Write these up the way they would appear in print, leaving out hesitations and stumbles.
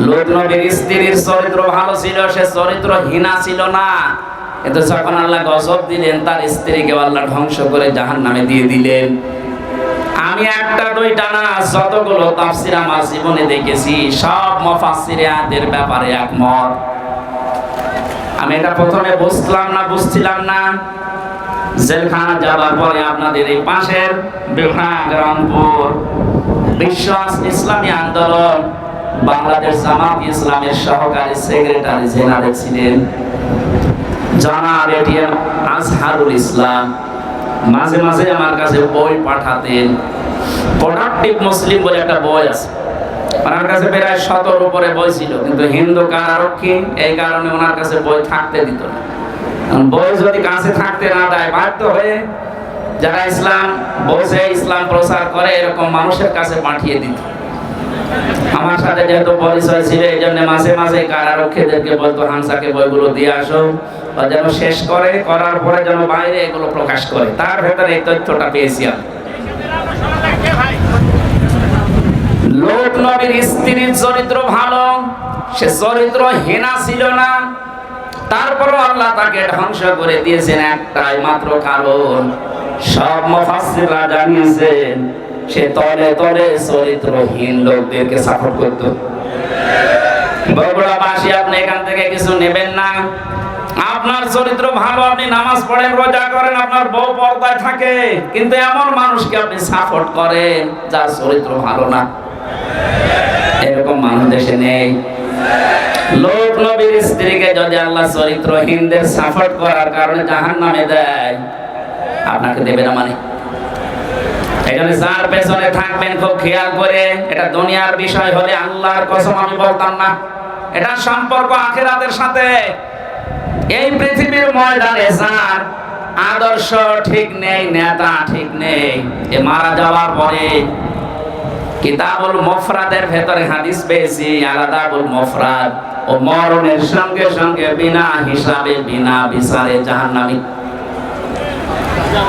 লূত নবীর স্ত্রীর চরিত্র ভালো ছিল, সে চরিত্রহীনা ছিল না। কিন্তু যখন আল্লাহ গজব দিলেন, তার স্ত্রীকে আল্লাহ ধ্বংস করে জাহান্নামে দিয়ে দিলেন। আমি একটা দুইটা না, যতগুলো তাফসীর আমার জীবনে দেখেছি, সব মুফাসসিরদের ব্যাপারে একমত। আমি এটা প্রথমে বুঝছিলাম না। জেলখানা যাওয়ার পরে আপনাদের এই পাশের বিভাগ রংপুর বিশ্ব ইসলামী আন্দোলন বাংলাদেশ জামাত ইসলামের সহকারী সেক্রেটারি জেনারেল ছিলেন জনাব এটিএম আজহারুল ইসলাম। মাঝে মাঝে আমার কাছে বই পাঠাতেন। প্রোডাক্টিভ মুসলিম বলে একটা বই আছে, ওনার কাছে প্রায় 100 উপরে বই ছিল, কিন্তু হিন্দু কারারক্ষী এই কারণে ওনার কাছে বই থাকতে দিত না। বই যদি কাছে থাকতে না দেয়, বাধ্য হয়ে যারা ইসলাম বোঝে, ইসলাম প্রচার করে, এরকম মানুষের কাছে পাঠিয়ে দিত। আমার সাথে যেহেতু পরিচয় ছিল, এই জন্য মাঝে মাঝে কারারক্ষীদেরকে বলতো হামসাকে বইগুলো দিয়ে আসো, যেন শেষ করে, করার পরে যেন বাইরে এগুলো প্রকাশ করে। তার ভেতরে এই তথ্যটা পেয়েছি আমি। লূত নবীর স্ত্রীর চরিত্র ভালো, সে চরিত্রহীনা ছিল না। তারপরও আল্লাহ তাকে ধ্বংস করে দিয়েছেন একটাই মাত্র কারণ। সব মুফাসসিররা জানিয়েছেন সে তলে তলে চরিত্রহীন লোকদেরকে সাপোর্ট করত। বগুড়াবাসী, আপনি এখান থেকে কিছু নেবেন না। আপনার চরিত্র ভালো, আপনি নামাজ পড়েন, রোজা করেন, আপনার বউ পর্দায় থাকে, কিন্তু এমন মানুষকে আপনি সাপোর্ট করেন যার চরিত্র ভালো না। এরকম মানুষ দেশে নেই। লূত নবীর স্ত্রীকে যদি আল্লাহ চরিত্রহীনদের সাপোর্ট করার কারণে জাহান্নামে দেয়, আপনাকে দেবে না মানে? এজন্য যার পেছনে থাকবেন খুব খেয়াল করে। এটা দুনিয়ার বিষয় হলে আল্লাহর কসম আমি বলতাম না, এটা সম্পর্ক আখিরাতের সাথে। এই পৃথিবীর ময়দানে যার আদর্শ ঠিক নেই, নেতা ঠিক নেই, এ মারা যাওয়ার পরে কিতাবুল মুফরাদের ভেতরে হাদিস পেয়েছি, আলাদাবুল মুফরাদ, ও মরণের সঙ্গে সঙ্গে বিনা হিসাবে বিনা বিচারে জাহান্নামী।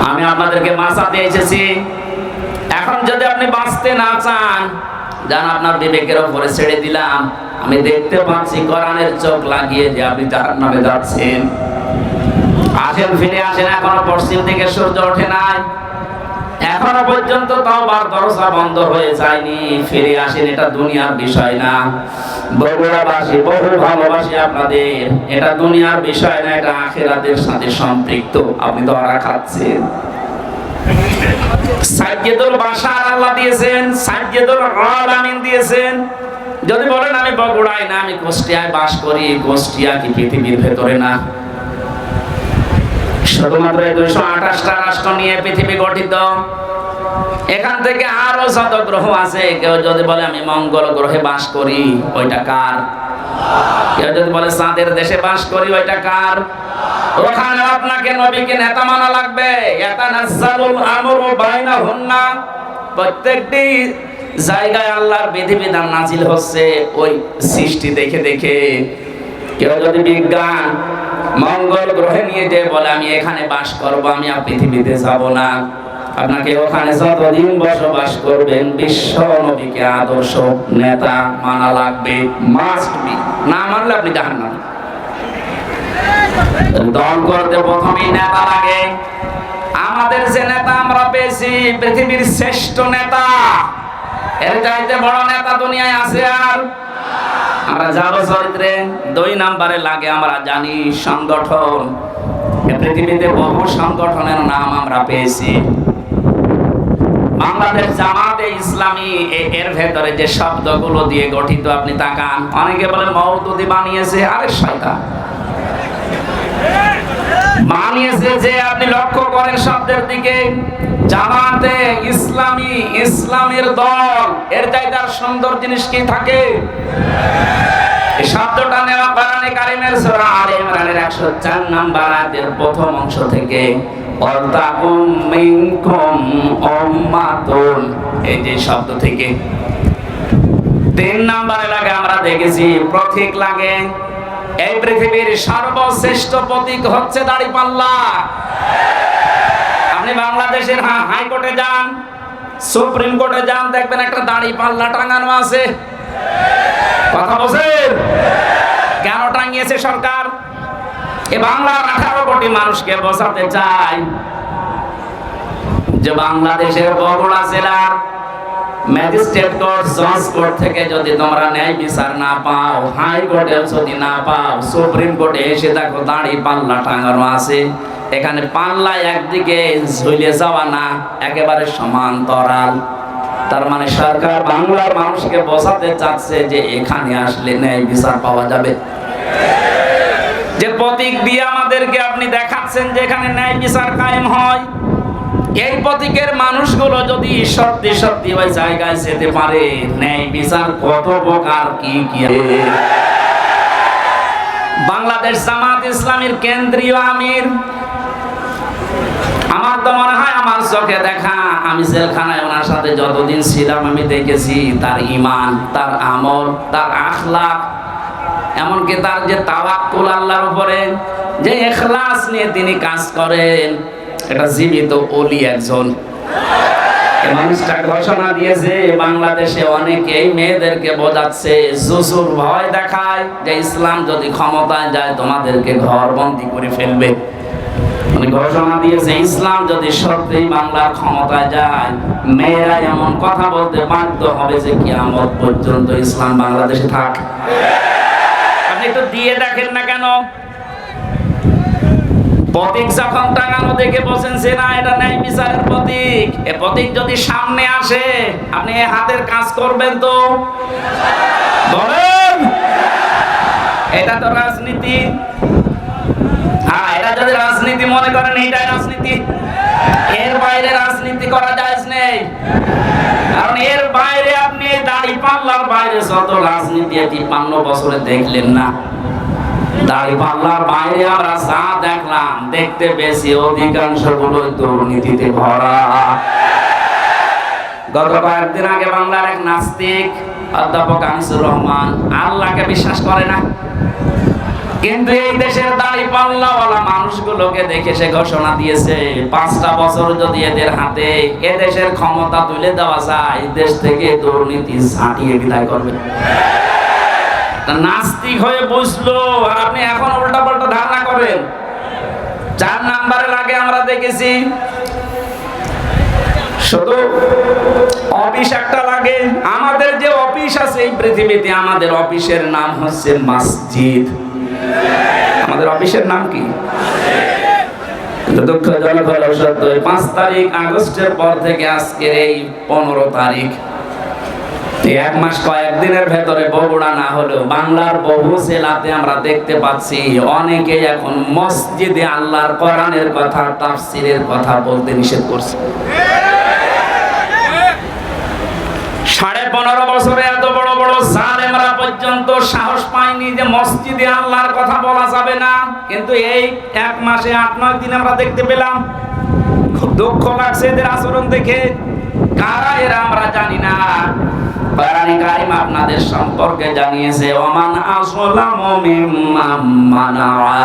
আমি আপনাদেরকে বাঁচাতে এসেছি। এখন যদি আপনি বাঁচতে না চান, জান আপনার বিবেকের উপরে ছেড়ে দিলাম। আমি দেখতে পাচ্ছি কোরআনের চোখ লাগিয়ে যে আপনি জাহান্নামে যাচ্ছেন। আসেন, ফিরে আসেন। এখনো পশ্চিম থেকে সূর্য ওঠে নাই, এখনো পর্যন্ত তওবার দরজা বন্ধ হয়ে যায়নি। ফিরে আসেন, এটা দুনিয়ার বিষয় না। বগুড়াবাসী বহু ভালোবাসি আপনাদের। এটা দুনিয়ার বিষয় না, এটা আখিরাতের সাথে সম্পৃক্ত। আপনি ধরা খাচ্ছেন। সাইয়্যিদুল বাশার আল্লাহ দিয়েছেন, সাইয়্যিদুল আলামিন দিয়েছেন। যদি বলেন আমি বগুড়ায় না, আমি কুষ্টিয়ায় বাস করি, কুষ্টিয়া কি পৃথিবীর ভেতরে না? শুধুমাত্র 228টা রাষ্ট্র নিয়ে পৃথিবী গঠিত। এখান থেকে আরো যত গ্রহ আছে, কেউ যদি বলে আমি মঙ্গল গ্রহে বাস করি, ওইটা কার? কেউ যদি বলে চাঁদের দেশে বাস করি, ওইটা কার? ওখানে আপনাকে নবীকে নেতা মানা লাগবে। ইয়াতানাজ্জালুল আমরু বাইনাহুন্না, প্রত্যেকটি জায়গায় আল্লাহর বিধিবিধান নাজিল হচ্ছে ওই সৃষ্টি দেখে দেখে। কেউ যদি বিজ্ঞান মঙ্গল গ্রহে নিয়ে যে বলে আমি এখানে বাস করব, আমি আর পৃথিবীতে যাব না, আপনাকে ওখানে যতদিন বসবাস করবেন বিশ্ব নবীকে আদর্শ নেতা মানা লাগবে, মাস্ট বি। না মানলে আপনি জাহান্নামে। দল করতে প্রথমেই নেতা লাগে। আমাদের যে নেতা আমরা পেয়েছি, পৃথিবীর শ্রেষ্ঠ নেতা, এর চাইতে বড় নেতা দুনিয়ায় আছে আর? আমরা যাবো চরিত্রে 2 নম্বরে লাগে। আমরা জানি সংগঠন। পৃথিবীতে বহু সংগঠনের নাম আমরা পেয়েছি। বাংলাদেশ জামাতে ইসলামী এর ভেতরে যে শব্দগুলো দিয়ে গঠিত, আপনি তাকান। অনেকে বলে মওদুদি বানিয়েছে, আরে শয়তান বানিয়েছে যে। আপনি লক্ষ্য করেন শব্দের দিকে, জামাতে ইসলামী, ইসলামের দল, এর চাইতে আর সুন্দর জিনিস কি থাকে? এই শব্দটা নেওয়া কোরআনে কারীমের সূরা আলে ইমরানের 104 নম্বর আয়াতের প্রথম অংশ থেকে। ওয়ালতাকুম মিনকুম উম্মাতুন, এই যে শব্দ থেকে। 3 নম্বরে লাগে আমরা দেখেছি প্রতীক লাগে। এই পৃথিবীর সর্বশ্রেষ্ঠ প্রতীক হচ্ছে দাড়িপাল্লা। আপনি বাংলাদেশের হাইকোর্টে যান, সুপ্রিম কোর্টে যান, দেখবেন একটা দাড়িপাল্লা টাঙানো আছে। কথা বলছেন? কেন টাঙিয়েছে সরকার? এ বাংলার 18 কোটি মানুষকে বোঝাতে চায় যে বাংলাদেশের বগুড়া জেলার ম্যাজিস্ট্রেট কোর্ট, জজ কোর্ট থেকে যদি তোমরা ন্যায় বিচার না পাও, হাই কোর্টে যদি না পাও, সুপ্রিম কোর্টে এসে দেখো দাঁড়ি পাল্লা টাঙানো আছে। এখানে পাল্লা একদিকে ঝুলে যাওয়া না, একেবারে সমান্তরাল। তার মানে সরকার বাংলার মানুষকে বোঝাতে চাচ্ছে যে এখানে আসলে ন্যায় বিচার পাওয়া যাবে। যে প্রতীক দিয়ে আমাদেরকে আপনি দেখাচ্ছেন যে এখানে ন্যায় বিচার কায়েম হয়, এই প্রতীকের মানুষগুলো যদি সত্যি সত্যি ওই জায়গায় যেতে পারে, ন্যায় বিচার কত প্রকার কি কি। বাংলাদেশ জামাত ইসলামীর কেন্দ্রীয় আমির, আমার তো মনে হয় আমার চোখে দেখা, আমি জেলখানায় ওনার সাথে যতদিন ছিলাম আমি দেখেছি তার ঈমান, তার আমল, তার আখলাক, এমনকি তার যে তাওয়াক্কুল আল্লাহর উপরে, যে ইখলাস নিয়ে তিনি কাজ করেন, এটা জীবিত ওলি একজন। এই মানুষটা ঘোষণা দিয়েছে বাংলাদেশে অনেকেই মেয়েদেরকে বোঝাচ্ছে, জুজুর ভয় দেখায় যে ইসলাম যদি ক্ষমতায় যায় তোমাদেরকে ঘরবন্দি করে ফেলবে। উনি ঘোষণা দিয়েছে ইসলাম যদি সত্যি বাংলার ক্ষমতায় যায়, মেয়েরা এমন কথা বলতে বাধ্য হবে যে কিয়ামত পর্যন্ত ইসলাম বাংলাদেশে থাক। আপনি একটু দিয়ে দেখেন না কেন? প্রতীক যখন টাঙানো দেখে বলছেন যে না এটা ন্যায় বিচারের প্রতীক, এ প্রতীক যদি সামনে আসে আপনি হাতের কাজ করবেন তো? বলেন, এটা তো রাজনীতি। হ্যাঁ, এটা যদি রাজনীতি মনে করেন এইটাই রাজনীতি, এর বাইরে রাজনীতি করা জায়েজ নেই। কারণ এর বাইরে আপনি দাড়ি পাল্লার বাইরে যত রাজনীতি 53 বছরে দেখলেন না, দাড়ি পাল্লার বাইরে আমরা যা দেখলাম, দেখতে বেশি অধিকাংশ গুলো দুর্নীতিতে ভরা। গত কয়েকদিন আগে বাংলার এক নাস্তিক অধ্যাপক আনিসুর রহমান আল্লাহকে বিশ্বাস করে না, কিন্তু এই দেশের দাড়ি পাল্লাওয়ালা মানুষগুলোকে দেখে সে ঘোষণা দিয়েছে 5টা বছর যদি এদের হাতে এ দেশের ক্ষমতা তুলে দেওয়া যায়, দেশ থেকে দুর্নীতি ছাঁটিয়ে বিদায় করবে। নাস্তিক হয়ে বুঝলো, আর আপনি এখন উল্টা পাল্টা ধারণা করেন। 4 নাম্বারের আগে আমরা দেখেছি শুধু অফিস একটা লাগে। আমাদের যে অফিস আছে এই পৃথিবীতে, আমাদের অফিসের নাম হচ্ছে মসজিদ। আমাদের অফিসের নাম কি? দুঃখজনক হলো সত্য, 5 তারিখ আগস্টের পর থেকে আজকের এই 15 তারিখ, 1 মাস কয়েকদিনের ভেতরে বগুড়া না হলেও বাংলার বহু জেলাতে আমরা দেখতে পাচ্ছি অনেকে এখন মসজিদে আল্লাহর কোরআনের কথা, তাফসীরের কথা বলতে নিষেধ করছে। 15.5 বছরে এত বড় বড় জালেমরা পর্যন্ত সাহস পায়নি যে মসজিদে আল্লাহর কথা বলা যাবে না, কিন্তু এই 1 মাসে 8-9 দিন আমরা দেখতে পেলাম। খুব দুঃখ লাগছে এদের আচরণ দেখে। কারা এরা আমরা জানি না। কোরআন কারীম আপনাদের সম্পর্কে জানিয়েছে, ওমান আসলামু মিম্মান মানাআ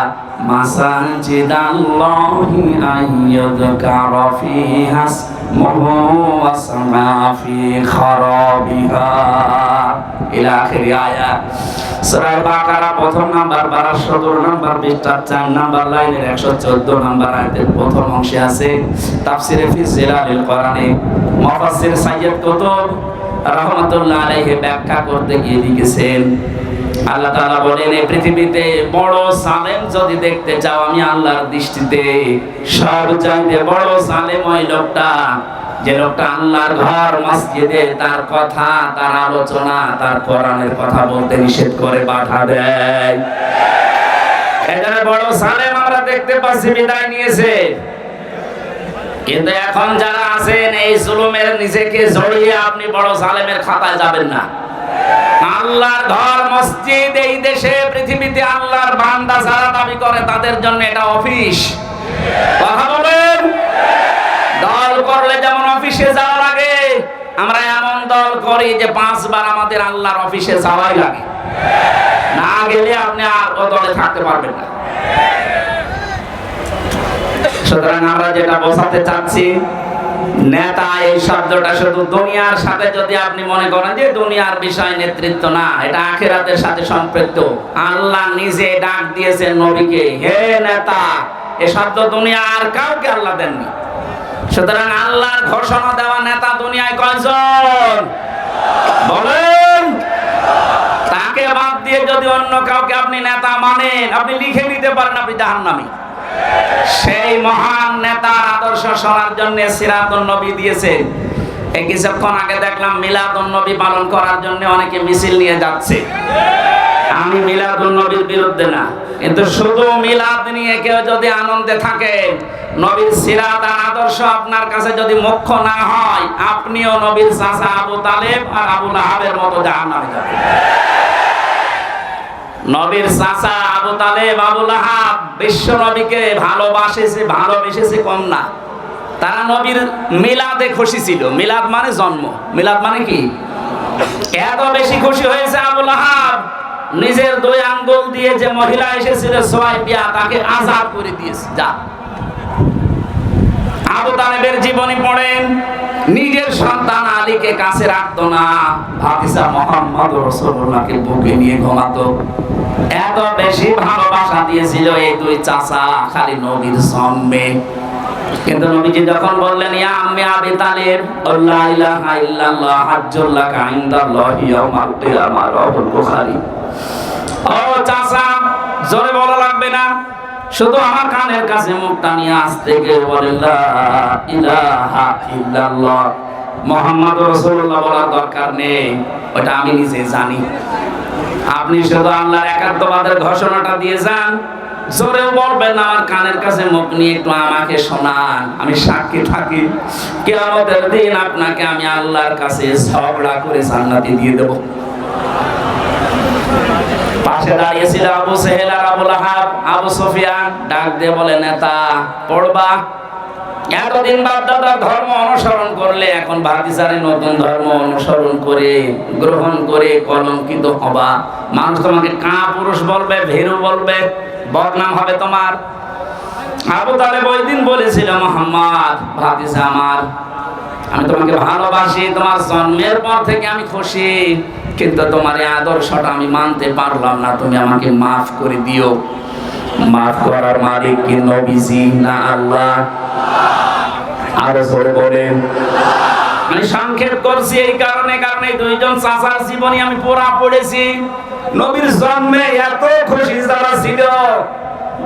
মাসাজিদাল্লাহি আইয়ুযকারা ফিহা ইসমুহু ওয়া সামা ফি খারাবিহা ইলা আখির আয়াত। সূরা বাকারা প্রথম নাম্বার 12 নাম্বার পৃষ্ঠা 4 নাম্বার লাইনের 114 নাম্বার আয়াতের প্রথম অংশে আছে। তাফসীরে ফি জিলালিল কোরআনে মুফাসসির সাইয়্যিদ কুতুব রাহমাতুল্লাহ আলাইহি ব্যাখ্যা করতে গিয়ে লিখেছেন, আল্লাহ তাআলা বলেন এই পৃথিবীতে বড় জালেম যদি দেখতে চাও, আমি আল্লাহর দৃষ্টিতে সবচাইতে বড় জালেম ওই লোকটা যে লোকটা আল্লাহর ঘর মসজিদে তার কথা, তার আলোচনা, তার কোরআনের কথা বলতে নিষেধ করে বাধা দেয়। এখানে বড় জালেম আমরা দেখতে পাচ্ছি বিদায় নিয়েছে। কিন্তু এখন যারা আছেন এই জুলুমের নিজেকে জড়িয়ে আপনি বড় জালেমের খাতায় যাবেন না। আল্লাহর ঘর মসজিদ এই দেশে পৃথিবীতে আল্লাহর বান্দা যারা দাবি করে তাদের জন্য এটা অফিস। কথা বলেন, দল করলে যেমন অফিসে যাওয়া লাগে, আমরা এমন দল করি যে 5 বার আমাদের আল্লাহর অফিসে যাওয়াই লাগে, না গেলে আপনি আর ও দলে থাকতে পারবেন না। সুতরাং আমরা যেটা বোঝাতে চাচ্ছি নেতা এই শব্দটা শুধু দুনিয়ার সাথে যদি আপনি মনে করেন যে দুনিয়ার বিষয় নেতৃত্ব না, এটা আখিরাতের সাথে সম্পৃক্ত। আল্লাহ নিজে ডাক দিয়েছেন নবীকে, হে নেতা। এই শব্দ দুনিয়া আর কাউকে আল্লাহ দেননি। সুতরাং আল্লাহর ঘোষণা দেওয়া নেতা দুনিয়ায় কয়জন বলেন? তাকে বাদ দিয়ে যদি অন্য কাউকে আপনি নেতা মানেন, আপনি লিখে নিতে পারেন আপনি জাহান্নামী। সেই মহান নেতার আদর্শ শোনার জন্য সিরাতুন নবী দিয়েছে। এই কিছুক্ষণ আগে দেখলাম মিলাদুন নবী পালন করার জন্য অনেকে মিছিল নিয়ে যাচ্ছে। আমি মিলাদুন নবীর বিরুদ্ধে না, কিন্তু শুধু মিলাদ নিয়ে কেউ যদি আনন্দে থাকে, নবীর সিরাত আর আদর্শ আপনার কাছে যদি মুখ্য না হয়, আপনিও নবীর চাচা আবু তালেব আর আবু লাহাবের মতো জাহান্নামে যাবেন। নবীর চাচা আবু তালেব আবু লাহাব বিশ্ব নবীকে ভালোবেসেছে কম না। তারা নবীর মিলাদে খুশি ছিল। মিলাদ মানে জন্ম, মিলাদ মানে কি? এত বেশি খুশি হয়েছে আবু লাহাব, নিজের 2 আঙ্গুল দিয়ে যে মহিলা এসেছিল সোয়াইবিয়া, তাকে আযাব করে দিয়েছে। যা আবু তালেবের জীবনী পড়েন, নিজের সন্তান আলীকে কাছে রাখতো না, ভাতিজা মুহাম্মদ রাসূলুল্লাহকে বুকে নিয়ে ঘুমাতো। এত বেশি ভালোবাসা দিয়েছিল এই 2 চাচা খালি নবীর জন্মে। কিন্তু নবীজি যখন বললেন, ইয়া আম্মি আবি তালিব, লা ইলাহা ইল্লাল্লাহ হাজ্জুল লাকা ইনদাল্লাহি ইয়াউমাল কিয়ামাহ, রাওয়াহুল বুখারী। ও চাচা, জোরে বলা লাগবে না, শুধু আমার কানের কাছে মুখটা নিয়ে আস্তে করে বলেন, লা ইলাহা ইল্লাল্লাহ মুহাম্মাদুর রাসূলুল্লাহ বলার দরকার নেই, ওটা আমি নিজে জানি। আপনি শুধু আল্লাহর একাত্মবাদের ঘোষণাটা দিয়ে যান, জোরেও বলবেন না, আমার কানের কাছে মুখ নিয়ে একটু আমাকে শোনান, আমি সাক্ষী থাকি কিয়ামতের দিন আপনাকে আমি আল্লাহর কাছে ঝগড়া করে জান্নাতে দিয়ে দেব। পাশে দাঁড়িয়েছিল আবু সেহেল আর আবু লাহাব। আবু সুফিয়ান ডাক দিয়ে বলে, নেতা পড়বা? এতদিন বাপদাদার ধর্ম অনুসরণ করলে এখন ভাতিজারে নতুন ধর্ম অনুসরণ করে গ্রহণ করে কলঙ্কিত হবা। মানুষ তোমাকে কাপুরুষ বলবে, ভীরু বলবে, বদনাম হবে তোমার। আবু তালেব ওই দিন বলেছিল, মুহাম্মদ ভাতিজা আমার, আমি তোমাকে ভালোবাসি, তোমার জন্মের পর থেকে আমি খুশি, কিন্তু তোমার এই আদর্শটা আমি মানতে পারলাম না, তুমি আমাকে মাফ করে দিও। মাফ করার মালিক কি নবীজি না আল্লাহ? আরো জোরে বলেন। আমি সংক্ষেপ করছি এই কারণে, কারণ এই 2 জন চাচার জীবনী আমি পুরা পড়েছি। নবীর জন্মে এত খুশি যারা ছিল,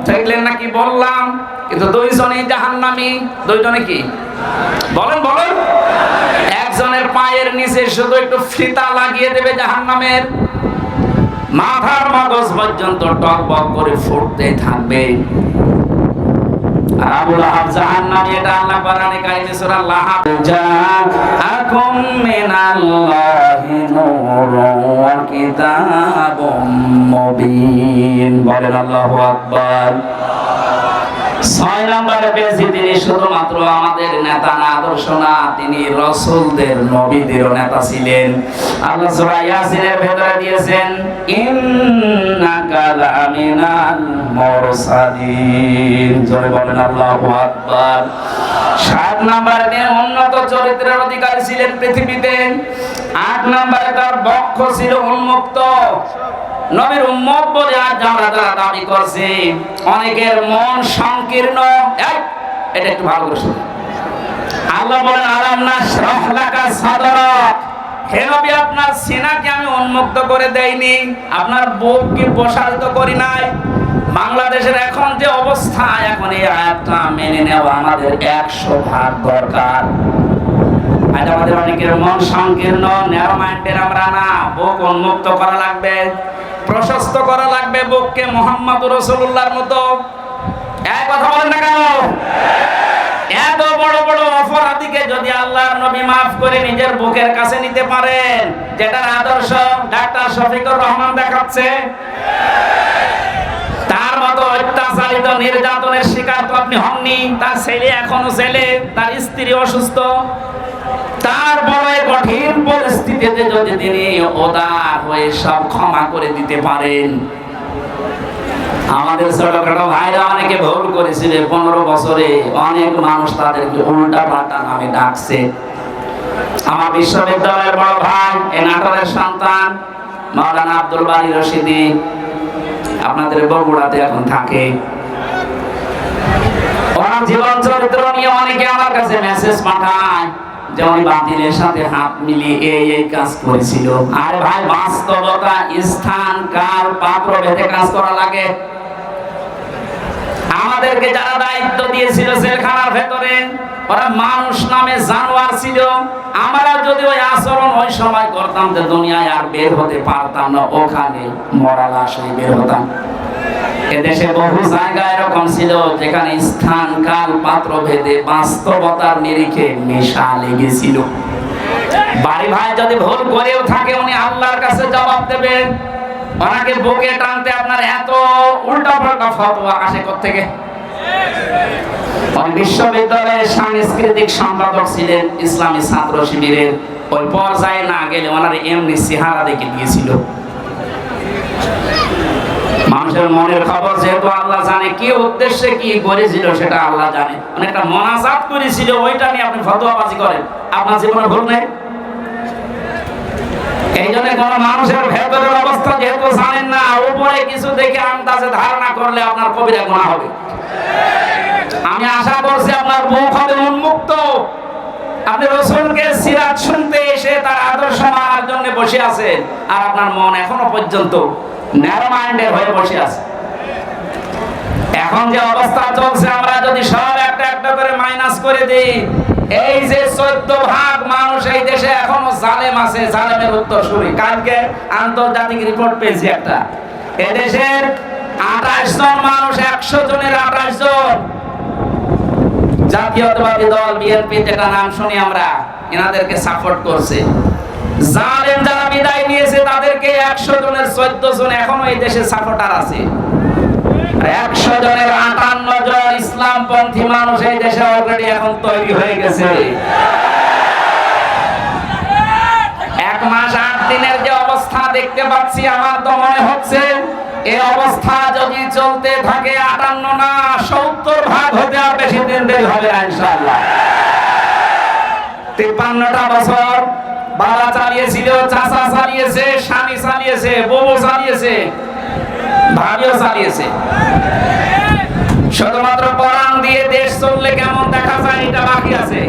দেখলেন নাকি বললাম, কিন্তু 2 জনই জাহান্নামী। 2 জনে কি বলেন বলেন? একজনের পায়ের নিচে শুধু একটু ফিতা লাগিয়ে দেবে জাহান্নামের, মাথার মগজ পর্যন্ত টকবক করে ফুটতে থাকবে। আবু লাহাব জাহান্নামী, এটা আল্লাহ কোরআনে কারিমে সূরা লাহাব, জাআকুম মিনাল্লাহি নূরুন ওয়া কিতাবুম মুবিন। বলেন আল্লাহু আকবার। 6 নম্বরে পেয়েছি, তিনি শুধুমাত্র আমাদের নেতা না, আদর্শ না, তিনি রাসূলদের নবীদেরও নেতা ছিলেন। আল্লাহ সূরা ইয়াসিনের ভেতরে দিয়েছেন, ইন্নাকা লামিনাল মুরসালিন। জোরে বলেন আল্লাহু আকবার। 7 নম্বরে তিনি উন্নত চরিত্রের অধিকারী ছিলেন পৃথিবীতে। 8 নম্বরে তার বক্ষ ছিল উন্মুক্ত। নবীর উম্মত বলে আজ যারা দাবি করছে, অনেকের মন সংকীর্ণ। এটা একটু ভালো করে শুনুন। আল্লাহ বলেন, আলাম নাশরাহ লাকা সাদরাক, হে নবী আপনার সিনাকে আমি উন্মুক্ত করে দেইনি, আপনার বুককে প্রসারিত করি নাই। বাংলাদেশের এখন যে অবস্থা, এখন এই আয়াতটা মেনে নেওয়া আমাদের 100% দরকার। আজ আমাদের অনেকের মন সংকীর্ণ, ন্যারো মাইন্ডের আমরা না, বুক উন্মুক্ত করা লাগবে, প্রশস্ত করা লাগবে বুককে মুহাম্মদুর রাসূলুল্লাহর মতো। এক কথা বলেন না কেন? এত বড় বড় অপরাধীকে যদি আল্লাহর নবী মাফ করে নিজের বুকের কাছে নিতে পারেন, যেটার আদর্শ ডাক্তার শফিকুর রহমান দেখাচ্ছে, তার মতো অত্যাচারিত নির্যাতনের শিকার তো আপনি হননি। তার ছেলে এখনো ছেলে, তার স্ত্রী অসুস্থ, তারপরে কঠিন পরিস্থিতিতে যদি তিনি উদার হয়ে সব ক্ষমা করে দিতে পারেন, আমাদের ছোটখাটো ভাইরা অনেকে ভুল করেছিল, 15 বছরে অনেক মানুষ তাদেরকে উল্টা পাল্টা নামে ডাকছে। আমার বিশ্ববিদ্যালয়ের বড় ভাই এই নাটোরের সন্তান মাওলানা আব্দুল বারী রশিদি, আপনাদের বগুড়াতে এখন থাকে। ওনার জীবন চরিত্র নিয়ে অনেকে আমার কাছে মেসেজ পাঠায় যে উনি বাতিলের সাথে হাত মিলিয়ে এই কাজ করেছিল। আরে ভাই, বাস্তবতা, স্থান, কাল, পাত্র ভেদে কাজ করা লাগে। আমাদেরকে যারা দায়িত্ব দিয়েছিল জেলখানার ভেতরে, ওরা মানুষ নামে জানোয়ার ছিল। আমরা যদি ওই আচরণ ওই সময় করতাম, যে দুনিয়ায় আর বের হতে পারতাম না, ওখানে মরা লাশ হয়ে বের হতাম। এদেশে বহু জায়গা এরকম ছিল যেখানে স্থান, কাল, পাত্র ভেদে বাস্তবতার নিরিখে নেশা লেগেছিল। বাড়ি ভাই যদি ভুল করেও থাকে, উনি আল্লাহর কাছে জবাব দেবেন। ওনাকে বুকে টানতে আপনার এত উল্টা পাল্টা ফতোয়া আসে কোত্থেকে? বিশ্ববিদ্যালয়ের সাংস্কৃতিক সম্পাদক ছিলেন, ইসলামী ছাত্র শিবিরের। ওই পর্যায়ে না গেলে ওনার এমনি চেহারা দেখে দিয়েছিল। মানুষের মনের খবর যেহেতু আল্লাহ জানে, কি উদ্দেশ্যে কি করেছিল সেটা আল্লাহ জানে। একটা মোনাজাত করেছিল, ওইটা নিয়ে আপনি ফতোয়াবাজি করেন, আপনার জীবনে ভুল নেই। এই জন্য কোন মানুষের ভেতরের অবস্থা যেহেতু জানেন না, উপরে কিছু দেখে আন্দাজে ধারণা করলে আপনার কবিরা গুনাহ হবে। আমি আশা করছি আপনার মুখ হবে উন্মুক্ত। আপনি রাসূলকে সিরাত শুনতে এসে তার আদর্শ মানার জন্য বসে আছেন, আর আপনার মন এখনো পর্যন্ত ন্যারো মাইন্ডের হয়ে বসে আছে। এখন যে অবস্থা চলছে, আমরা যদি সব একটা একটা করে মাইনাস করে দিই, এই যে 14 ভাগ মানুষ এই দেশে এখনো জালেম আছে, জালেমের উত্তরসূরি। কালকে আন্তর্জাতিক রিপোর্ট পেয়েছি একটা, এদেশের 28 জন মানুষ, 100 জনের 28 জন জাতীয়তাবাদী দল বিএনপি, যেটা নাম শুনি আমরা, এনাদেরকে সাপোর্ট করছে। জালেম যারা বিদায় নিয়েছে তাদেরকে 100 জনের 14 জন এখনো এই দেশে সাপোর্টার আছে। 100 জনের 58 জন ইসলামপন্থী মানুষ এই দেশে অলরেডি এখন তৈরি হয়ে গেছে। 1 মাস 8 দিনের যে অবস্থা দেখতে পাচ্ছি, আমার তো মনে হচ্ছে এই অবস্থা যদি চলতে থাকে 58 না 70 ভাগ হতে আর বেশি দিন দেরি হবে না ইনশাআল্লাহ। 53টা বছর বাবা চালিয়েছিল, চাচা চালিয়েছে, স্বামী চালিয়েছে, বউ চালিয়েছে, ভাবিও চালিয়েছে। শুধুমাত্র কোরআন দিয়ে দেশ চললে কেমন দেখা যায় এটা বাকি আছে।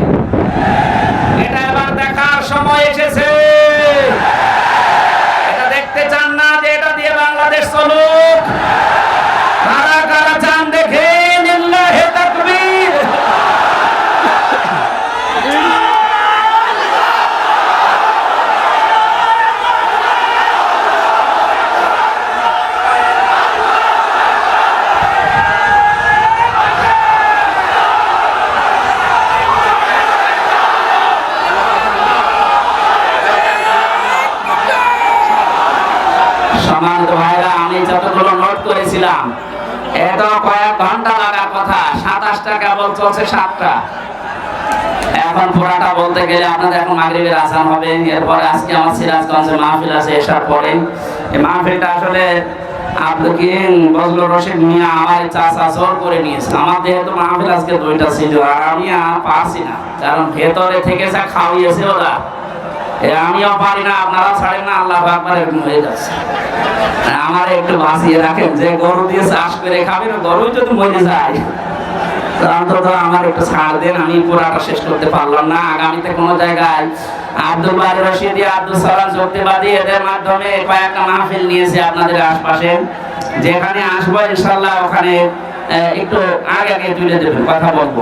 এটা এবার দেখার সময় এসেছে। এটা দেখতে চান না যে এটা দিয়ে বাংলাদেশ চলুক? কারা কারা চান দেখেন? লিল্লাহি তাকবীর। সম্মানিত ভাইরা, আমি যতগুলো নোট করেছিলাম, এত কয়েক ঘন্টা লাগার কথা, 27 টা কেবল চলছে, 7টা। এখন পুরাটা বলতে গেলে আপনাদের এখন মাগরিবের আযান হবে। এরপরে আজকে আমার সিরাজগঞ্জে মাহফিল আছে এশার পরে। এই মাহফিলটা আসলে আব্দুল কিং বজলুর রশিদ মিয়া আমার চাচা জোর করে নিয়েছে। আমার যেহেতু মাহফিল আজকে 2টা ছিল, আর আমি পারছি না, কারণ ভেতরে থেকে যা খাওয়িয়েছে ওরা, আমিও পারি না, আপনারা ছাড়েন না, আল্লাহু আকবার, এরকম হয়ে যাচ্ছে। আমার একটু বাঁচিয়ে রাখেন, যে গরু দিয়ে চাষ করে খাবেন, গরুই যদি মরে যায়, অন্তত আমার একটু ছাড় দেন। আমি পুরাটা শেষ করতে পারলাম না। আগামীতে কোনো জায়গায় আব্দুল বারী রশিদি, আব্দুল সালাম যুক্তিবাদী, এদের মাধ্যমে কয়েকটা মাহফিল নিয়েছে আপনাদের আশপাশে। যেখানে আসবো ইনশাআল্লাহ ওখানে একটু আগে আগে তুলে দেবেন, কথা বলবো।